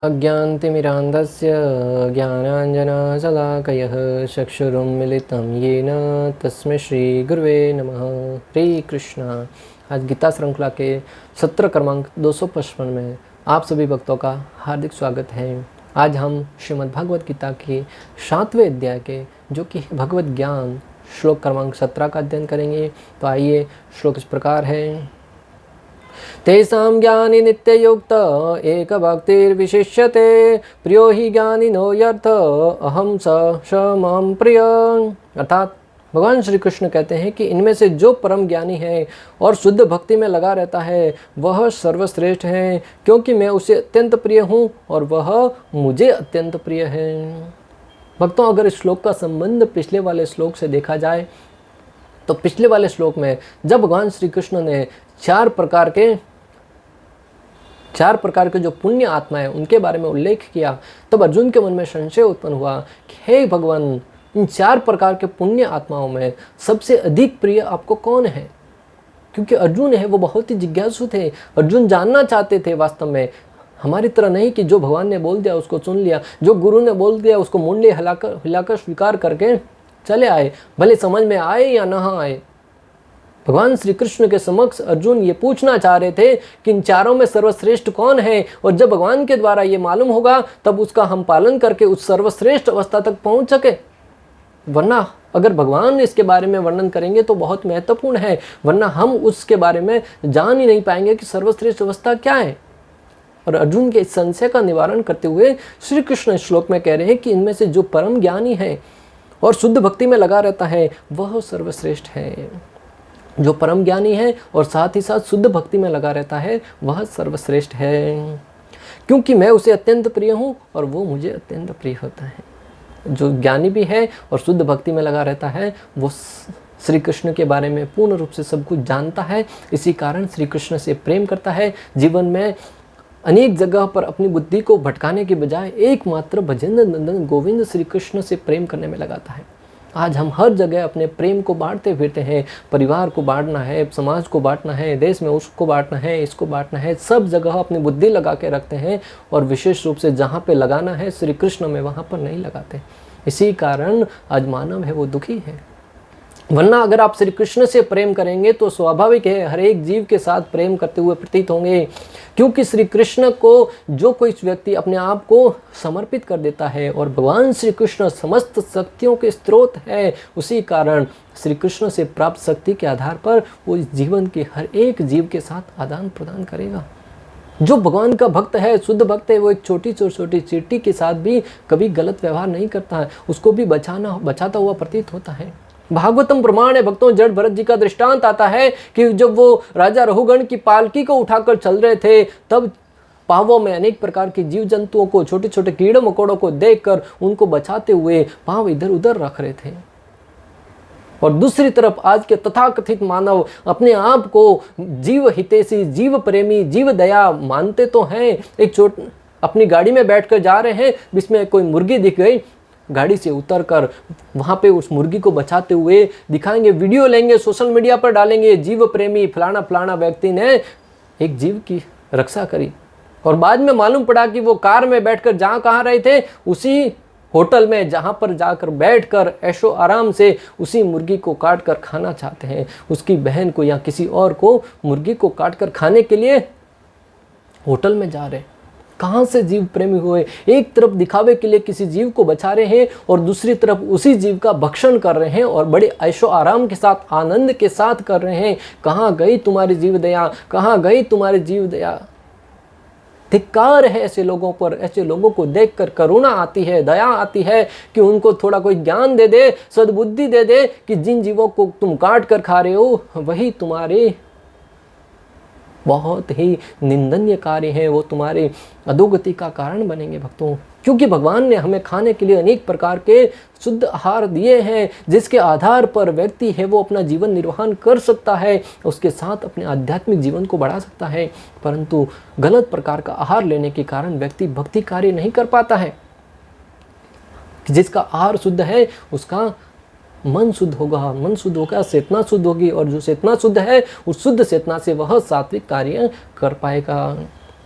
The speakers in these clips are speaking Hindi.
अज्ञानतिमिरान्धस्य ज्ञानाञ्जनशलाकयः चक्षुरुन्मिलितं येन तस्मै श्रीगुरुवे नमः। हरे कृष्णा। आज गीता श्रृंखला के सत्र क्रमांक 255 में आप सभी भक्तों का हार्दिक स्वागत है। आज हम श्रीमद् भागवत गीता के 7वें अध्याय के जो कि भगवत ज्ञान श्लोक क्रमांक 17 का अध्ययन करेंगे। तो आइए, श्लोक इस प्रकार है। तेषां ज्ञानी नित्ययुक्त एक भक्तिर्विशिष्यते प्रियो हि ज्ञानिनो यर्थ अहम स मम प्रिय। अर्थात भगवान श्री कृष्ण कहते हैं कि इनमें से जो परम ज्ञानी है और शुद्ध भक्ति में लगा रहता है वह सर्वश्रेष्ठ है, क्योंकि मैं उसे अत्यंत प्रिय हूँ और वह मुझे अत्यंत प्रिय है। भक्तों, अगर इस श्लोक का संबंध पिछले वाले श्लोक से देखा जाए तो पिछले वाले श्लोक में जब भगवान श्री कृष्ण ने चार प्रकार के जो पुण्य आत्मा है उनके बारे में उल्लेख किया, तब अर्जुन के मन में संशय उत्पन्न हुआ कि हे भगवान, इन चार प्रकार के पुण्य आत्माओं में सबसे अधिक प्रिय आपको कौन है? क्योंकि अर्जुन है वो बहुत ही जिज्ञासु थे। अर्जुन जानना चाहते थे वास्तव में, हमारी तरह नहीं कि जो भगवान ने बोल दिया उसको सुन लिया, जो गुरु ने बोल दिया उसको मुंडे हिलाकर स्वीकार करके चले आए, भले समझ में आए या ना आए। भगवान श्री कृष्ण के समक्ष अर्जुन ये पूछना चाह रहे थे कि इन चारों में सर्वश्रेष्ठ कौन है, और जब भगवान के द्वारा ये मालूम होगा तब उसका हम पालन करके उस सर्वश्रेष्ठ अवस्था तक पहुंच सके। वरना अगर भगवान इसके बारे में वर्णन करेंगे तो बहुत महत्वपूर्ण है, वरना हम उसके बारे में जान ही नहीं पाएंगे कि सर्वश्रेष्ठ अवस्था क्या है। और अर्जुन के इस संशय का निवारण करते हुए श्री कृष्ण इस श्लोक में कह रहे हैं कि इनमें से जो परम ज्ञानी है और शुद्ध भक्ति में लगा रहता है वह सर्वश्रेष्ठ है। जो परम ज्ञानी है और साथ ही साथ शुद्ध भक्ति में लगा रहता है वह सर्वश्रेष्ठ है, क्योंकि मैं उसे अत्यंत प्रिय हूँ और वो मुझे अत्यंत प्रिय होता है। जो ज्ञानी भी है और शुद्ध भक्ति में लगा रहता है वो श्री कृष्ण के बारे में पूर्ण रूप से सब कुछ जानता है, इसी कारण श्री कृष्ण से प्रेम करता है। जीवन में अनेक जगह पर अपनी बुद्धि को भटकाने के बजाय एकमात्र भजन नंदन गोविंद श्री कृष्ण से प्रेम करने में लगाता है। आज हम हर जगह अपने प्रेम को बांटते फिरते हैं, परिवार को बांटना है, समाज को बांटना है, देश में उसको बांटना है, इसको बांटना है, सब जगह अपनी बुद्धि लगा के रखते हैं और विशेष रूप से जहाँ पे लगाना है श्री कृष्ण में वहाँ पर नहीं लगाते। इसी कारण आज मानव है वो दुखी है। वरना अगर आप श्री कृष्ण से प्रेम करेंगे तो स्वाभाविक है हर एक जीव के साथ प्रेम करते हुए प्रतीत होंगे, क्योंकि श्री कृष्ण को जो कोई व्यक्ति अपने आप को समर्पित कर देता है और भगवान श्री कृष्ण समस्त शक्तियों के स्रोत है, उसी कारण श्री कृष्ण से प्राप्त शक्ति के आधार पर वो इस जीवन के हर एक जीव के साथ आदान प्रदान करेगा। जो भगवान का भक्त है, शुद्ध भक्त है, वो एक छोटी छोटी चींटी के साथ भी कभी गलत व्यवहार नहीं करता है, उसको भी बचाता हुआ प्रतीत होता है। भागवतम प्रमाण है भक्तों, जड़ भरत जी का दृष्टांत आता है कि जब वो राजा रहुगण की पालकी को उठाकर चल रहे थे तब पावों में अनेक प्रकार के जीव जंतुओं को, छोटे छोटे कीड़े मकोड़ों को देखकर उनको बचाते हुए पांव इधर उधर रख रहे थे। और दूसरी तरफ आज के तथाकथित मानव अपने आप को जीव हितैषी, जीव प्रेमी, जीव दया मानते तो हैं। अपनी गाड़ी में बैठकर जा रहे हैं, जिसमें कोई मुर्गी दिख गई, गाड़ी से उतरकर वहाँ पे उस मुर्गी को बचाते हुए दिखाएंगे, वीडियो लेंगे, सोशल मीडिया पर डालेंगे, जीव प्रेमी फलाना फलाना व्यक्ति ने एक जीव की रक्षा करी। और बाद में मालूम पड़ा कि वो कार में बैठकर जहाँ कहाँ रहे थे उसी होटल में जहाँ पर जाकर बैठकर ऐशो आराम से उसी मुर्गी को काट कर खाना चाहते हैं। उसकी बहन को या किसी और को मुर्गी को काट कर खाने के लिए होटल में जा रहे। कहाँ से जीव प्रेमी हुए? एक तरफ दिखावे के लिए किसी जीव को बचा रहे हैं और दूसरी तरफ उसी जीव का भक्षण कर रहे हैं और बड़े ऐशो आराम के साथ, आनंद के साथ कर रहे हैं। कहाँ गई तुम्हारी जीव दया? कहाँ गई तुम्हारी जीव दया? धिक्कार है ऐसे लोगों पर। ऐसे लोगों को देखकर करुणा आती है, दया आती है कि उनको थोड़ा कोई ज्ञान दे दे, सद्बुद्धि दे दे कि जिन जीवों को तुम काट कर खा रहे हो वही तुम्हारे बहुत ही निंदनीय कार्य है, वो तुम्हारे अधोगति का कारण बनेंगे भक्तों। क्योंकि भगवान ने हमें खाने के लिए अनेक प्रकार के शुद्ध आहार दिए हैं, जिसके आधार पर व्यक्ति है वो अपना जीवन निर्वाहन कर सकता है, उसके साथ अपने आध्यात्मिक जीवन को बढ़ा सकता है। परंतु गलत प्रकार का आहार लेने के कारण व्यक्ति भक्ति कार्य नहीं कर पाता है। जिसका आहार शुद्ध है उसका मन शुद्ध होगा, चेतना शुद्ध होगी, और जो चेतना शुद्ध है उस शुद्ध चेतना से वह सात्विक कार्य कर पाएगा।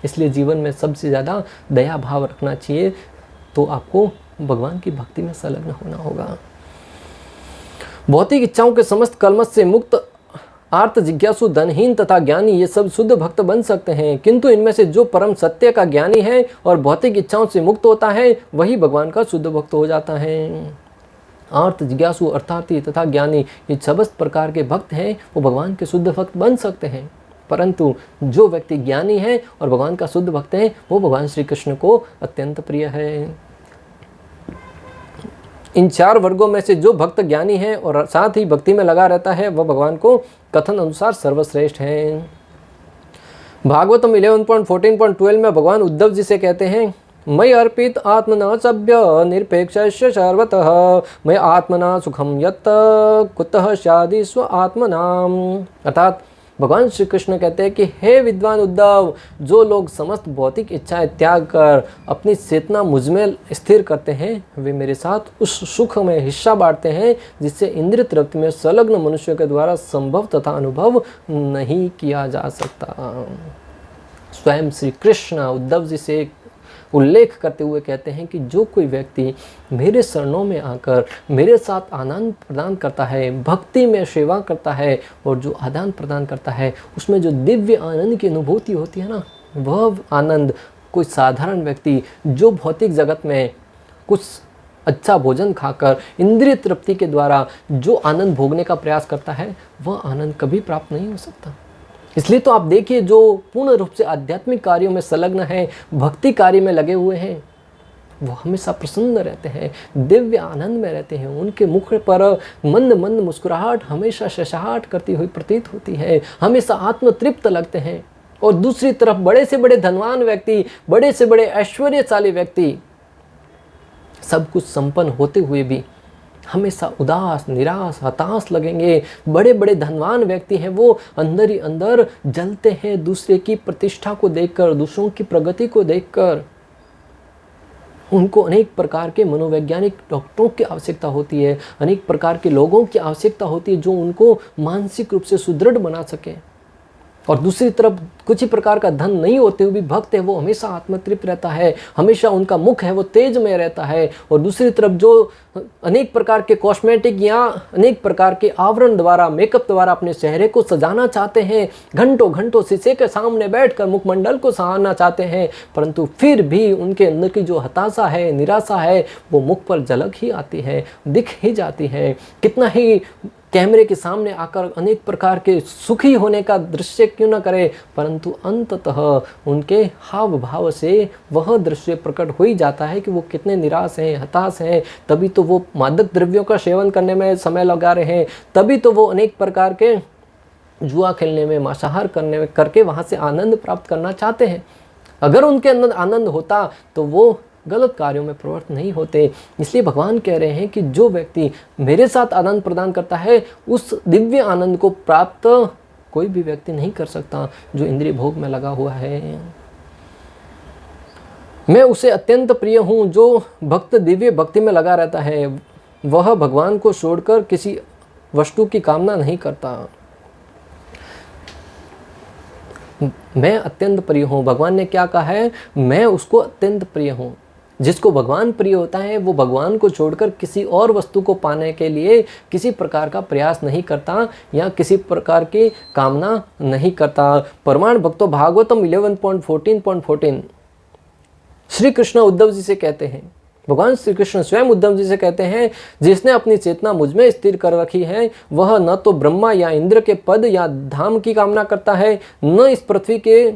इसलिए जीवन में सबसे ज़्यादा दया भाव रखना चाहिए, तो आपको भगवान की भक्ति में संलग्न होना होगा। भौतिक इच्छाओं के समस्त कलमश से मुक्त आर्त जिज्ञासु धनहीन तथा ज्ञानी ये सब शुद्ध भक्त बन सकते हैं, किंतु इनमें से जो परम सत्य का ज्ञानी है और भौतिक इच्छाओं से मुक्त होता है वही भगवान का शुद्ध भक्त हो जाता है। आर्त जिज्ञासु अर्थार्थी तथा ज्ञानी ये समस्त प्रकार के भक्त हैं, वो भगवान के शुद्ध भक्त बन सकते हैं, परंतु जो व्यक्ति ज्ञानी है और भगवान का शुद्ध भक्त है वो भगवान श्री कृष्ण को अत्यंत प्रिय है। इन चार वर्गों में से जो भक्त ज्ञानी है और साथ ही भक्ति में लगा रहता है वह भगवान को कथन अनुसार सर्वश्रेष्ठ है। भागवतम 11.14.12 में भगवान उद्धव जी से कहते हैं, मयि अर्पित आत्मना सभ्य निरपेक्ष सर्वतः मैं आत्मना सुखम यत् कुतः स्यादि स्व आत्मनाम। अर्थात भगवान श्री कृष्ण कहते हैं कि हे विद्वान उद्धव, जो लोग समस्त भौतिक इच्छाएं त्याग कर अपनी चेतना मुझ में स्थिर करते हैं वे मेरे साथ उस सुख में हिस्सा बांटते हैं जिससे इंद्रिय तृप्ति में संलग्न मनुष्यों के द्वारा संभव तथा अनुभव नहीं किया जा सकता। स्वयं श्री कृष्ण उद्धव जी से उल्लेख करते हुए कहते हैं कि जो कोई व्यक्ति मेरे शरणों में आकर मेरे साथ आनंद प्रदान करता है, भक्ति में सेवा करता है और जो आदान प्रदान करता है उसमें जो दिव्य आनंद की अनुभूति होती है ना, वह आनंद कोई साधारण व्यक्ति जो भौतिक जगत में कुछ अच्छा भोजन खाकर इंद्रिय तृप्ति के द्वारा जो आनंद भोगने का प्रयास करता है वह आनंद कभी प्राप्त नहीं हो सकता। इसलिए तो आप देखिए, जो पूर्ण रूप से आध्यात्मिक कार्यों में संलग्न है, भक्ति कार्य में लगे हुए हैं, वो हमेशा प्रसन्न रहते हैं, दिव्य आनंद में रहते हैं। उनके मुख पर मंद मंद मुस्कुराहट हमेशा शशाहट करती हुई प्रतीत होती है, हमेशा आत्मतृप्त लगते हैं। और दूसरी तरफ बड़े से बड़े धनवान व्यक्ति, बड़े से बड़े ऐश्वर्यशाली व्यक्ति, सब कुछ संपन्न होते हुए भी हमेशा उदास, निराश, हताश लगेंगे। बड़े बड़े धनवान व्यक्ति हैं, वो अंदर ही अंदर जलते हैं दूसरे की प्रतिष्ठा को देखकर, दूसरों की प्रगति को देखकर। उनको अनेक प्रकार के मनोवैज्ञानिक डॉक्टरों की आवश्यकता होती है, अनेक प्रकार के लोगों की आवश्यकता होती है जो उनको मानसिक रूप से सुदृढ़ बना सके। और दूसरी तरफ कुछ ही प्रकार का धन नहीं होते हुए भी भक्त है वो हमेशा आत्मतृप्त रहता है, हमेशा उनका मुख है वो तेज में रहता है। और दूसरी तरफ जो अनेक प्रकार के कॉस्मेटिक या अनेक प्रकार के आवरण द्वारा, मेकअप द्वारा अपने चेहरे को सजाना चाहते हैं, घंटों घंटों शीशे के सामने बैठकर मुखमंडल को सहारना चाहते हैं, परंतु फिर भी उनके अंदर की जो हताशा है, निराशा है, वो मुख पर झलक ही आती है, दिख ही जाती है। कितना ही कैमरे के सामने आकर अनेक प्रकार के सुखी होने का दृश्य क्यों न करे, परंतु अंततः उनके हाव भाव से वह दृश्य प्रकट हो ही जाता है कि वो कितने निराश हैं, हताश हैं। तभी तो वो मादक द्रव्यों का सेवन करने में समय लगा रहे हैं, तभी तो वो अनेक प्रकार के जुआ खेलने में, मांसाहार करने में करके वहाँ से आनंद प्राप्त करना चाहते हैं। अगर उनके अंदर आनंद होता तो वो गलत कार्यों में प्रवृत्त नहीं होते। इसलिए भगवान कह रहे हैं कि जो व्यक्ति मेरे साथ आनंद प्रदान करता है उस दिव्य आनंद को प्राप्त कोई भी व्यक्ति नहीं कर सकता जो इंद्रिय भोग में लगा हुआ है। मैं उसे अत्यंत प्रिय हूँ जो भक्त दिव्य भक्ति में लगा रहता है, वह भगवान को छोड़कर किसी वस्तु की कामना नहीं करता। मैं अत्यंत प्रिय हूँ, भगवान ने क्या कहा है, मैं उसको अत्यंत प्रिय हूँ। जिसको भगवान प्रिय होता है वो भगवान को छोड़कर किसी और वस्तु को पाने के लिए किसी प्रकार का प्रयास नहीं करता या किसी प्रकार की कामना नहीं करता। प्रमाण भक्तों, भागवतम 11.14.14 श्री कृष्ण उद्धव जी से कहते हैं, भगवान श्री कृष्ण स्वयं उद्धव जी से कहते हैं, जिसने अपनी चेतना मुझ में स्थिर कर रखी है वह न तो ब्रह्मा या इंद्र के पद या धाम की कामना करता है, न इस पृथ्वी के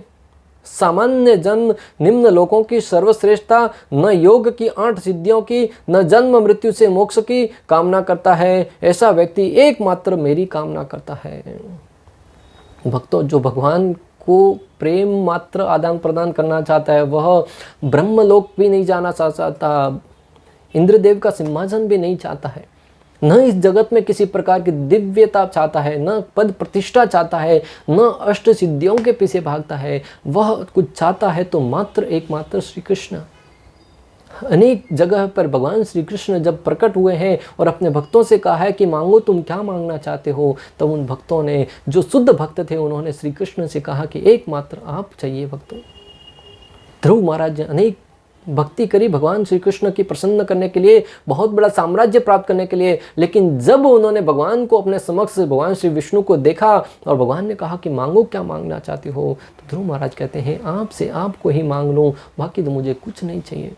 सामान्य जन्म निम्न लोकों की सर्वश्रेष्ठता, न योग की 8 सिद्धियों की, न जन्म मृत्यु से मोक्ष की कामना करता है। ऐसा व्यक्ति एकमात्र मेरी कामना करता है। भक्तों, जो भगवान को प्रेम मात्र आदान प्रदान करना चाहता है वह ब्रह्मलोक भी नहीं जाना चाहता, इंद्रदेव का सिंहासन भी नहीं चाहता है, न इस जगत में किसी प्रकार की दिव्यता चाहता है, न पद प्रतिष्ठा चाहता है, न अष्ट सिद्धियों के पीछे भागता है। वह कुछ चाहता है तो मात्र एकमात्र श्री कृष्ण। अनेक जगह पर भगवान श्री कृष्ण जब प्रकट हुए हैं और अपने भक्तों से कहा है कि मांगो तुम क्या मांगना चाहते हो, तब उन भक्तों ने, जो शुद्ध भक्त थे, उन्होंने श्री कृष्ण से कहा कि एकमात्र आप चाहिए भक्तों। ध्रुव महाराज ने अनेक भक्ति करी भगवान श्री कृष्ण की प्रसन्न करने के लिए, बहुत बड़ा साम्राज्य प्राप्त करने के लिए, लेकिन जब उन्होंने भगवान को अपने समक्ष भगवान श्री विष्णु को देखा और भगवान ने कहा कि मांगो, क्या मांगना चाहती हो, तो ध्रुव महाराज कहते हैं आपसे आपको ही मांग लूँ, बाकी तो मुझे कुछ नहीं चाहिए।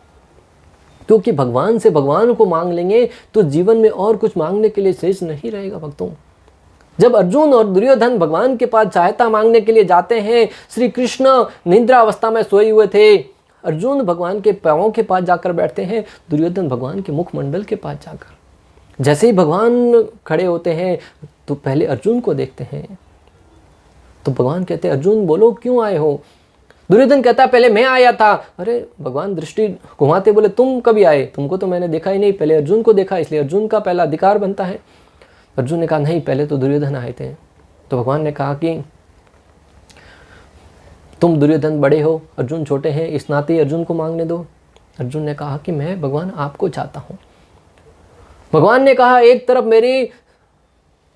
क्योंकि भगवान से भगवान को मांग लेंगे तो जीवन में और कुछ मांगने के लिए शेष नहीं रहेगा भक्तों। जब अर्जुन और दुर्योधन भगवान के पास सहायता मांगने के लिए जाते हैं, श्री कृष्ण निद्रा अवस्था में सोए हुए थे, अर्जुन भगवान के पांवों के पास जाकर बैठते हैं, दुर्योधन भगवान के मुखमंडल के पास जाकर। जैसे ही भगवान खड़े होते हैं तो पहले अर्जुन को देखते हैं, तो भगवान कहते हैं अर्जुन बोलो क्यों आए हो। दुर्योधन कहता है पहले मैं आया था। अरे भगवान दृष्टि घुमाते बोले तुम कभी आए, तुमको तो मैंने देखा ही नहीं, पहले अर्जुन को देखा, इसलिए अर्जुन का पहला अधिकार बनता है। अर्जुन ने कहा नहीं, पहले तो दुर्योधन आए थे। तो भगवान ने कहा कि तुम दुर्योधन बड़े हो, अर्जुन छोटे हैं, इस नाते अर्जुन को मांगने दो। अर्जुन ने कहा कि मैं भगवान आपको चाहता हूँ। भगवान ने कहा एक तरफ मेरी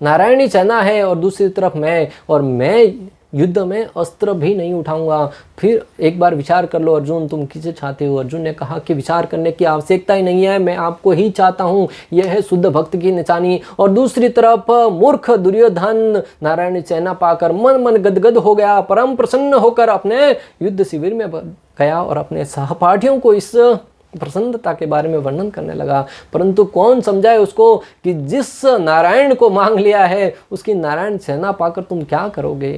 नारायणी सेना है और दूसरी तरफ मैं, और मैं युद्ध में अस्त्र भी नहीं उठाऊंगा। फिर एक बार विचार कर लो अर्जुन, तुम किसे चाहते हो। अर्जुन ने कहा कि विचार करने की आवश्यकता ही नहीं है, मैं आपको ही चाहता हूँ, यह है शुद्ध भक्त की निशानी। और दूसरी तरफ मूर्ख दुर्योधन नारायणी सेना पाकर मन मन गदगद हो गया, परम प्रसन्न होकर अपने युद्ध शिविर में गया और अपने सहपाठियों को इस प्रसन्नता के बारे में वर्णन करने लगा। परंतु कौन समझाए उसको कि जिस नारायण को मांग लिया है उसकी नारायण सेना पाकर तुम क्या करोगे।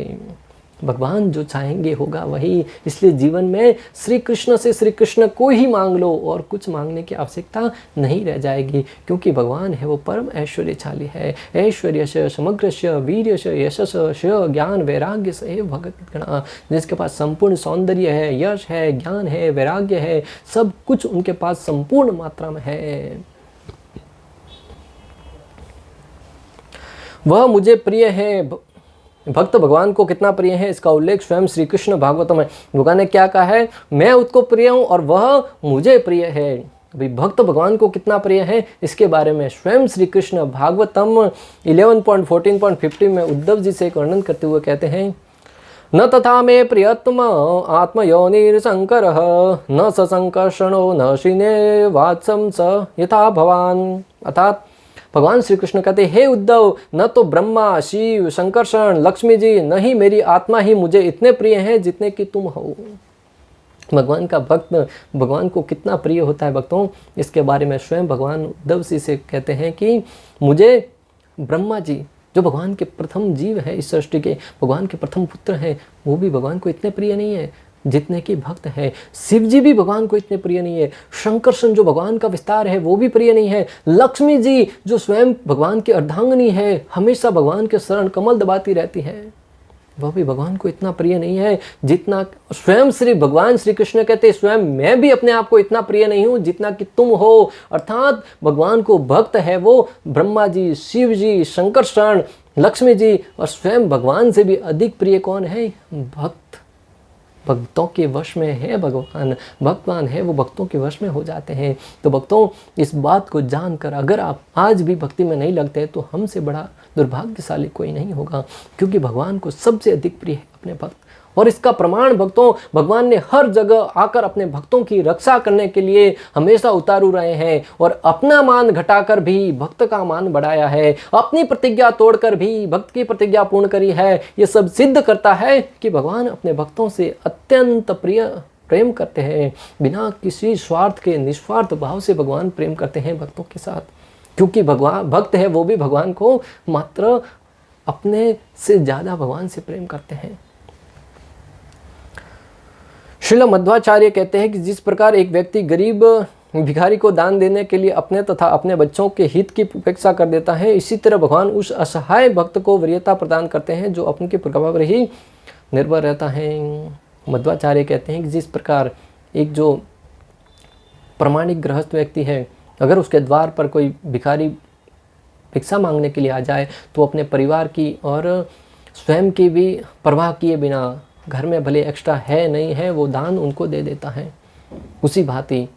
भगवान जो चाहेंगे होगा वही। इसलिए जीवन में श्री कृष्ण से श्री कृष्ण को ही मांग लो और कुछ मांगने की आवश्यकता नहीं रह जाएगी, क्योंकि भगवान है वो परम ऐश्वर्यशाली है। ऐश्वर्य समग्र वीर्य यशस ज्ञान वैराग्य से भगत गणा, जिसके पास संपूर्ण सौंदर्य है, यश है, ज्ञान है, वैराग्य है, सब कुछ उनके पास संपूर्ण मात्रा में है। वह मुझे प्रिय है। भक्त भगवान को कितना प्रिय है इसका उल्लेख स्वयं श्री कृष्ण भागवतम में। भगवान ने क्या कहा है, मैं उसको प्रिय हूँ और वह मुझे प्रिय है। अभी भक्त भगवान को कितना प्रिय है इसके बारे में स्वयं श्री कृष्ण भागवतम 11.14.15 में उद्धव जी से वर्णन करते हुए कहते हैं, न तथा मे प्रियतम आत्मयोनिर्शंकर न स संकर्षणो न श्रीने वात्सम स यथा भवान। अर्थात भगवान श्री कृष्ण कहते हे उद्धव, न तो ब्रह्मा, शिव, शंकरषण, लक्ष्मी जी, न ही मेरी आत्मा ही मुझे इतने प्रिय हैं जितने कि तुम हो। भगवान का भक्त भगवान को कितना प्रिय होता है भक्तों, इसके बारे में स्वयं भगवान उद्धव जी से कहते हैं कि मुझे ब्रह्मा जी जो भगवान के प्रथम जीव है, इस सृष्टि के भगवान के प्रथम पुत्र हैं, वो भी भगवान को इतने प्रिय नहीं है जितने कि भक्त है। शिव जी भी भगवान को इतने प्रिय नहीं है। शंकरषण जो भगवान का विस्तार है वो भी प्रिय नहीं है। लक्ष्मी जी जो स्वयं भगवान की अर्धांगिनी है, हमेशा भगवान के शरण कमल दबाती रहती है, वह भी भगवान को इतना प्रिय नहीं है जितना स्वयं श्री भगवान श्री कृष्ण कहते स्वयं मैं भी अपने आप को इतना प्रिय नहीं हूँ जितना कि तुम हो। अर्थात भगवान को भक्त है वो ब्रह्मा जी, शिव जी, शंकरषण, लक्ष्मी जी, और स्वयं भगवान से भी अधिक प्रिय कौन है, भक्त। भक्तों के वश में है भगवान, भगवान है वो भक्तों के वश में हो जाते हैं। तो भक्तों इस बात को जानकर अगर आप आज भी भक्ति में नहीं लगते तो हमसे बड़ा दुर्भाग्यशाली कोई नहीं होगा, क्योंकि भगवान को सबसे अधिक प्रिय है अपने भक्त। और इसका प्रमाण भक्तों भगवान ने हर जगह आकर अपने भक्तों की रक्षा करने के लिए हमेशा उतारू रहे हैं, और अपना मान घटाकर भी भक्त का मान बढ़ाया है, अपनी प्रतिज्ञा तोड़कर भी भक्त की प्रतिज्ञा पूर्ण करी है। ये सब सिद्ध करता है कि भगवान अपने भक्तों से अत्यंत प्रेम करते हैं। बिना किसी स्वार्थ के निस्वार्थ भाव से भगवान प्रेम करते हैं भक्तों के साथ, क्योंकि भगवान भक्त है वो भी भगवान को मात्र अपने से ज़्यादा भगवान से प्रेम करते हैं। श्रील मध्वाचार्य कहते हैं कि जिस प्रकार एक व्यक्ति गरीब भिखारी को दान देने के लिए अपने तथा अपने बच्चों के हित की उपेक्षा कर देता है, इसी तरह भगवान उस असहाय भक्त को वरीयता प्रदान करते हैं जो अपने के प्रभाव पर ही निर्भर रहता है। मध्वाचार्य कहते हैं कि जिस प्रकार एक जो प्रामाणिक गृहस्थ व्यक्ति है, अगर उसके द्वार पर कोई भिखारी भिक्षा मांगने के लिए आ जाए तो अपने परिवार की और स्वयं की भी परवाह किए बिना, घर में भले एक्स्ट्रा है नहीं है, वो दान उनको दे देता है। उसी भांति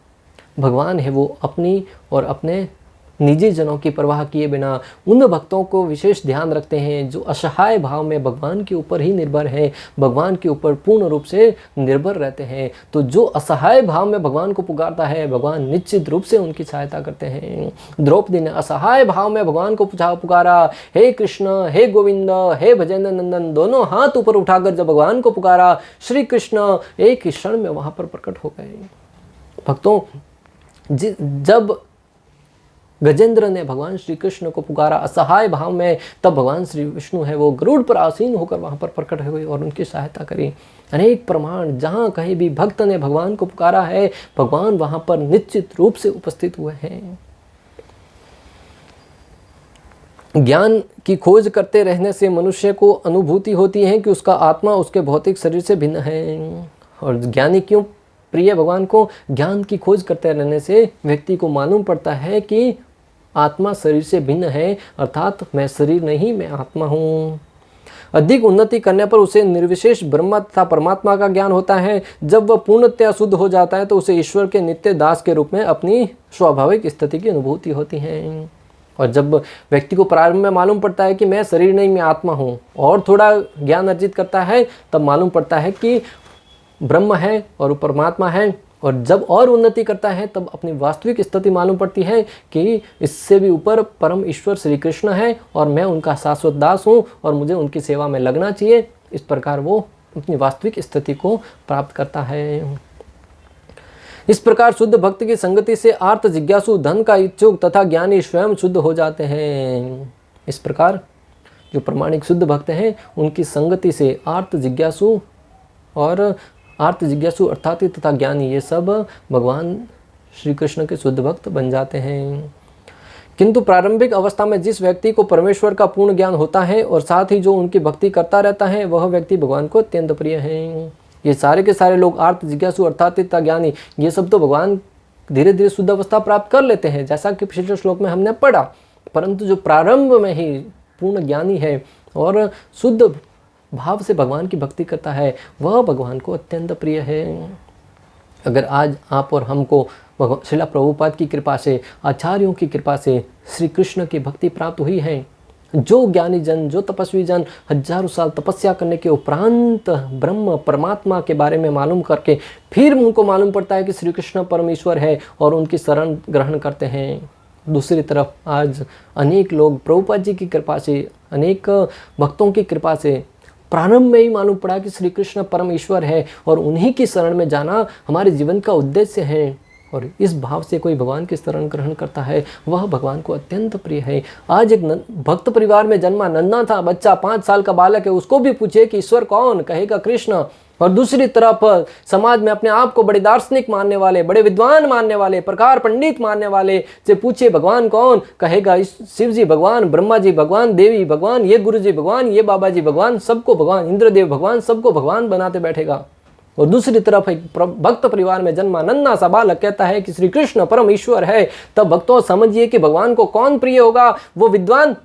भगवान है वो अपनी और अपने निजी जनों की परवाह किए बिना उन भक्तों को विशेष ध्यान रखते हैं जो असहाय भाव में भगवान के ऊपर ही निर्भर हैं, भगवान के ऊपर पूर्ण रूप से निर्भर रहते हैं। तो जो असहाय भाव में भगवान को पुकारता है, भगवान निश्चित रूप से उनकी सहायता करते हैं। द्रौपदी ने असहाय भाव में भगवान को पुकारा, हे कृष्ण, हे गोविंद, हे भजेंद्र नंदन, दोनों हाथ ऊपर उठाकर जब भगवान को पुकारा, श्री कृष्ण एक ही क्षण में वहां पर प्रकट हो गए। भक्तों, जब गजेंद्र ने भगवान श्री कृष्ण को पुकारा असहाय भाव में, तब भगवान श्री विष्णु है वो गरुड़ पर आसीन होकर वहां पर प्रकट हुए और उनकी सहायता करी। अनेक प्रमाण, जहां कहीं भी भक्त ने भगवान को पुकारा है, भगवान वहां पर निश्चित रूप से उपस्थित हुए हैं। ज्ञान की खोज करते रहने से मनुष्य को अनुभूति होती है कि उसका आत्मा उसके भौतिक शरीर से भिन्न है। और ज्ञानी क्यों प्रिय भगवान को? ज्ञान की खोज करते रहने से व्यक्ति को मालूम पड़ता है कि आत्मा शरीर से भिन्न है, अर्थात मैं शरीर नहीं, मैं आत्मा हूँ। अधिक उन्नति करने पर उसे निर्विशेष ब्रह्म तथा परमात्मा का ज्ञान होता है। जब वह पूर्णतया शुद्ध हो जाता है तो उसे ईश्वर के नित्य दास के रूप में अपनी स्वाभाविक स्थिति की अनुभूति होती है। और जब व्यक्ति को प्रारंभ में मालूम पड़ता है कि मैं शरीर नहीं, मैं आत्मा हूँ, और थोड़ा ज्ञान अर्जित करता है, तब मालूम पड़ता है कि ब्रह्म है और परमात्मा है। और जब और उन्नति करता है तब अपनी वास्तविक स्थिति मालूम पड़ती है कि इससे भी ऊपर परम ईश्वर श्री कृष्ण है और मैं उनका शाश्वत दास हूँ और मुझे उनकी सेवा में लगना चाहिए। इस प्रकार वो अपनी वास्तविक स्थिति को प्राप्त करता है। इस प्रकार शुद्ध भक्त की संगति से आर्त जिज्ञासु, धन का इच्छुक तथा ज्ञानी स्वयं शुद्ध हो जाते हैं। इस प्रकार जो प्रमाणिक शुद्ध भक्त हैं, उनकी संगति से आर्त जिज्ञासु और आर्त जिज्ञासु अर्थात तथा ज्ञानी, ये सब भगवान श्री कृष्ण के शुद्ध भक्त बन जाते हैं। किंतु प्रारंभिक अवस्था में जिस व्यक्ति को परमेश्वर का पूर्ण ज्ञान होता है और साथ ही जो उनकी भक्ति करता रहता है, वह व्यक्ति भगवान को अत्यंत प्रिय है। ये सारे के सारे लोग आर्त जिज्ञासु अर्थात तथा ज्ञानी, ये सब तो भगवान धीरे धीरे शुद्ध अवस्था प्राप्त कर लेते हैं, जैसा कि पिछले श्लोक में हमने पढ़ा। परंतु जो प्रारंभ में ही पूर्ण ज्ञानी है और शुद्ध भाव से भगवान की भक्ति करता है, वह भगवान को अत्यंत प्रिय है। अगर आज आप और हमको श्रीला प्रभुपाद की कृपा से, आचार्यों की कृपा से श्री कृष्ण की भक्ति प्राप्त हुई है, जो ज्ञानी जन, जो तपस्वी जन हजारों साल तपस्या करने के उपरांत ब्रह्म परमात्मा के बारे में मालूम करके फिर उनको मालूम पड़ता है कि श्री कृष्ण परमेश्वर है और उनकी शरण ग्रहण करते हैं। दूसरी तरफ आज अनेक लोग प्रभुपाद जी की कृपा से, अनेक भक्तों की कृपा से प्रारंभ में ही मालूम पड़ा कि श्री कृष्ण परम ईश्वर है और उन्हीं की शरण में जाना हमारे जीवन का उद्देश्य है। और इस भाव से कोई भगवान की शरण ग्रहण करता है, वह भगवान को अत्यंत प्रिय है। आज एक भक्त परिवार में जन्मा नन्हा था बच्चा, 5 साल का बालक है, उसको भी पूछे कि ईश्वर कौन, कहेगा कृष्ण। और दूसरी तरफ समाज में अपने आप को बड़े दार्शनिक मानने वाले, बड़े विद्वान मानने वाले, प्रकार पंडित मानने वाले से पूछे भगवान कौन, कहेगा शिव जी भगवान, ब्रह्मा जी भगवान, देवी भगवान, ये गुरु जी भगवान, ये बाबा जी भगवान, सबको भगवान, इंद्रदेव भगवान, सबको भगवान बनाते बैठेगा। और दूसरी तरफ एक भक्त परिवार में जन्मा नन्हा सा बालक कहता है कि श्री कृष्ण परम ईश्वर है। तब भक्तों समझिए कि भगवान को कौन प्रिय होगा, वो विद्वान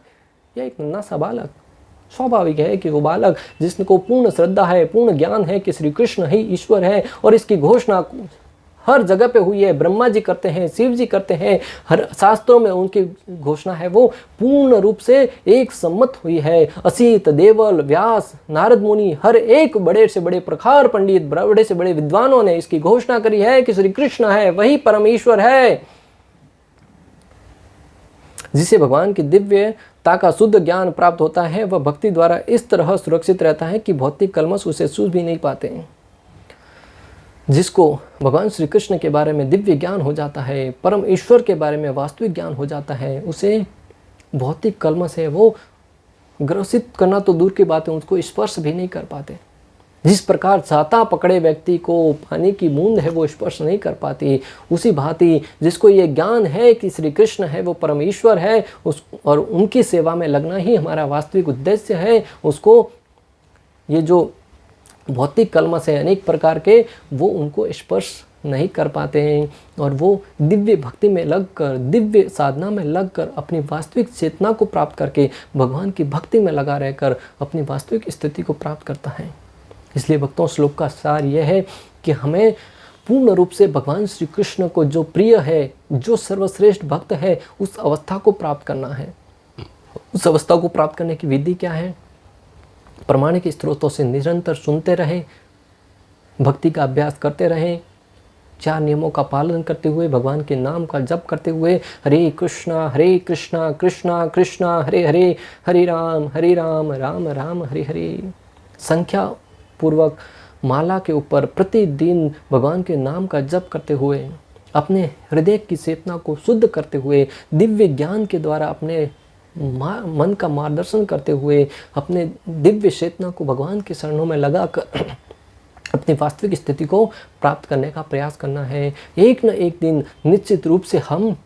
या एक नन्हा सा बालक। स्वाभाविक है कि वो बालक जिसको पूर्ण श्रद्धा है, पूर्ण ज्ञान है कि श्री कृष्ण ही ईश्वर है और इसकी घोषणा हर जगह पे हुई है, ब्रह्मा जी करते हैं, शिव जी करते हैं, हर शास्त्रों में उनकी घोषणा है, वो पूर्ण रूप से एक सम्मत हुई है। असीत, देवल, व्यास, नारद मुनि, हर एक बड़े से बड़े प्रखार पंडित, बड़े से बड़े विद्वानों ने इसकी घोषणा करी है कि श्री कृष्ण है वही परमेश्वर है। जिसे भगवान की दिव्यता का शुद्ध ज्ञान प्राप्त होता है, वह भक्ति द्वारा इस तरह सुरक्षित रहता है कि भौतिक कलमश उसे छू भी नहीं पाते। जिसको भगवान श्री कृष्ण के बारे में दिव्य ज्ञान हो जाता है, परम ईश्वर के बारे में वास्तविक ज्ञान हो जाता है, उसे भौतिक कलमश है वो ग्रसित करना तो दूर की बात है, उसको स्पर्श भी नहीं कर पाते। जिस प्रकार छाता पकड़े व्यक्ति को पानी की बूंद है वो स्पर्श नहीं कर पाती, उसी भांति जिसको ये ज्ञान है कि श्री कृष्ण है वो परमेश्वर है, उस और उनकी सेवा में लगना ही हमारा वास्तविक उद्देश्य है, उसको ये जो भौतिक कलमश है अनेक प्रकार के, वो उनको स्पर्श नहीं कर पाते हैं। और वो दिव्य भक्ति में लगकर, दिव्य साधना में लगकर अपनी वास्तविक चेतना को प्राप्त करके भगवान की भक्ति में लगा रहकर अपनी वास्तविक स्थिति को प्राप्त करता है। इसलिए भक्तों, श्लोक का सार यह है कि हमें पूर्ण रूप से भगवान श्री कृष्ण को जो प्रिय है, जो सर्वश्रेष्ठ भक्त है, उस अवस्था को प्राप्त करना है। उस अवस्था को प्राप्त करने की विधि क्या है? प्रामाणिक स्रोतों से निरंतर सुनते रहें, भक्ति का अभ्यास करते रहें, 4 नियमों का पालन करते हुए, भगवान के नाम का जप करते हुए, हरे कृष्णा कृष्णा कृष्णा हरे हरे, हरे राम राम राम हरे हरे, संख्या पूर्वक माला के ऊपर प्रतिदिन भगवान के नाम का जप करते हुए, अपने हृदय की चेतना को शुद्ध करते हुए, दिव्य ज्ञान के द्वारा अपने मन का मार्गदर्शन करते हुए, अपने दिव्य चेतना को भगवान के चरणों में लगाकर अपनी वास्तविक स्थिति को प्राप्त करने का प्रयास करना है। एक न एक दिन निश्चित रूप से हम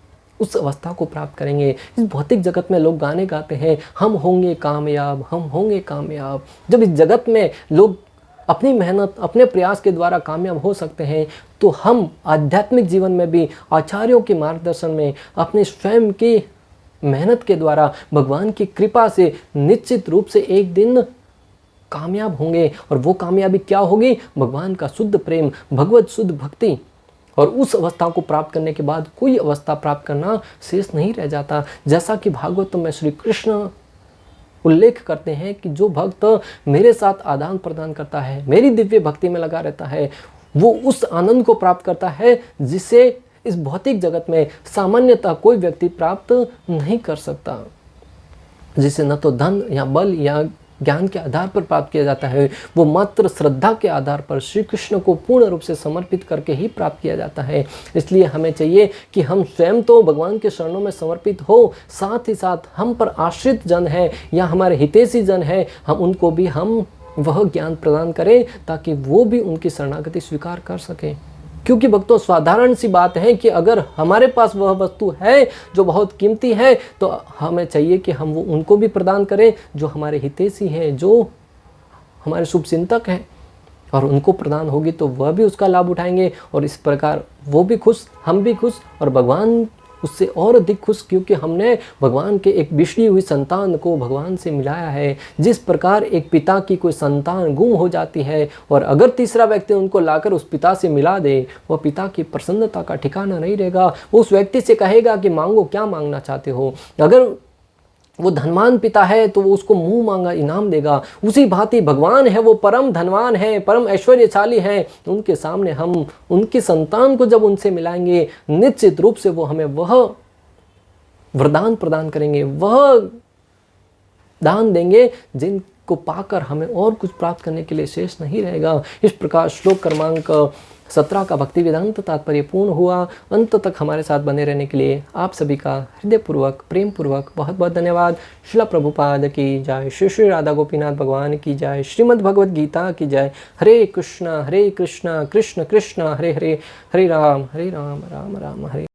उस अवस्था को प्राप्त करेंगे। इस भौतिक जगत में लोग गाने गाते हैं, हम होंगे कामयाब, हम होंगे कामयाब। जब इस जगत में लोग अपनी मेहनत, अपने प्रयास के द्वारा कामयाब हो सकते हैं, तो हम आध्यात्मिक जीवन में भी आचार्यों के मार्गदर्शन में, अपने स्वयं की मेहनत के द्वारा, भगवान की कृपा से निश्चित रूप से एक दिन कामयाब होंगे। और वो कामयाबी क्या होगी? भगवान का शुद्ध प्रेम, भगवत शुद्ध भक्ति। और उस अवस्था को प्राप्त करने के बाद कोई अवस्था प्राप्त करना शेष नहीं रह जाता। जैसा कि भागवतम में श्री कृष्ण उल्लेख करते हैं कि जो भक्त मेरे साथ आदान प्रदान करता है, मेरी दिव्य भक्ति में लगा रहता है, वो उस आनंद को प्राप्त करता है जिसे इस भौतिक जगत में सामान्यतः कोई व्यक्ति प्राप्त नहीं कर सकता, जिसे न तो धन या बल या ज्ञान के आधार पर प्राप्त किया जाता है, वो मात्र श्रद्धा के आधार पर श्री कृष्ण को पूर्ण रूप से समर्पित करके ही प्राप्त किया जाता है। इसलिए हमें चाहिए कि हम स्वयं तो भगवान के शरणों में समर्पित हो, साथ ही साथ हम पर आश्रित जन है या हमारे हितैषी जन है, हम उनको भी हम वह ज्ञान प्रदान करें ताकि वो भी उनकी शरणागति स्वीकार कर सकें। क्योंकि भक्तों, साधारण सी बात है कि अगर हमारे पास वह वस्तु है जो बहुत कीमती है, तो हमें चाहिए कि हम वो उनको भी प्रदान करें जो हमारे हितैषी हैं, जो हमारे शुभ चिंतक हैं, और उनको प्रदान होगी तो वह भी उसका लाभ उठाएंगे। और इस प्रकार वो भी खुश, हम भी खुश, और भगवान उससे और अधिक खुश, क्योंकि हमने भगवान के एक बिछड़ी हुई संतान को भगवान से मिलाया है। जिस प्रकार एक पिता की कोई संतान गुम हो जाती है और अगर तीसरा व्यक्ति उनको लाकर उस पिता से मिला दे, वह पिता की प्रसन्नता का ठिकाना नहीं रहेगा। वो उस व्यक्ति से कहेगा कि मांगो, क्या मांगना चाहते हो। अगर वो धनवान पिता है तो वो उसको मुंह मांगा इनाम देगा। उसी भांति भगवान है, वो परम धनवान है, परम ऐश्वर्यशाली है। उनके सामने हम उनकी संतान को जब उनसे मिलाएंगे, निश्चित रूप से वो हमें वह वरदान प्रदान करेंगे, वह दान देंगे जिनको पाकर हमें और कुछ प्राप्त करने के लिए शेष नहीं रहेगा। इस प्रकार श्लोक क्रमांक 17 का भक्ति वेदांत तात्पर्य पूर्ण हुआ। अंत तक हमारे साथ बने रहने के लिए आप सभी का हृदयपूर्वक, प्रेम पूर्वक बहुत बहुत धन्यवाद। श्रील प्रभुपाद की जय, श्री श्री राधा गोपीनाथ भगवान की जय, श्रीमद् भगवद गीता की जय। हरे कृष्णा कृष्ण कृष्ण हरे हरे, हरे राम राम राम हरे।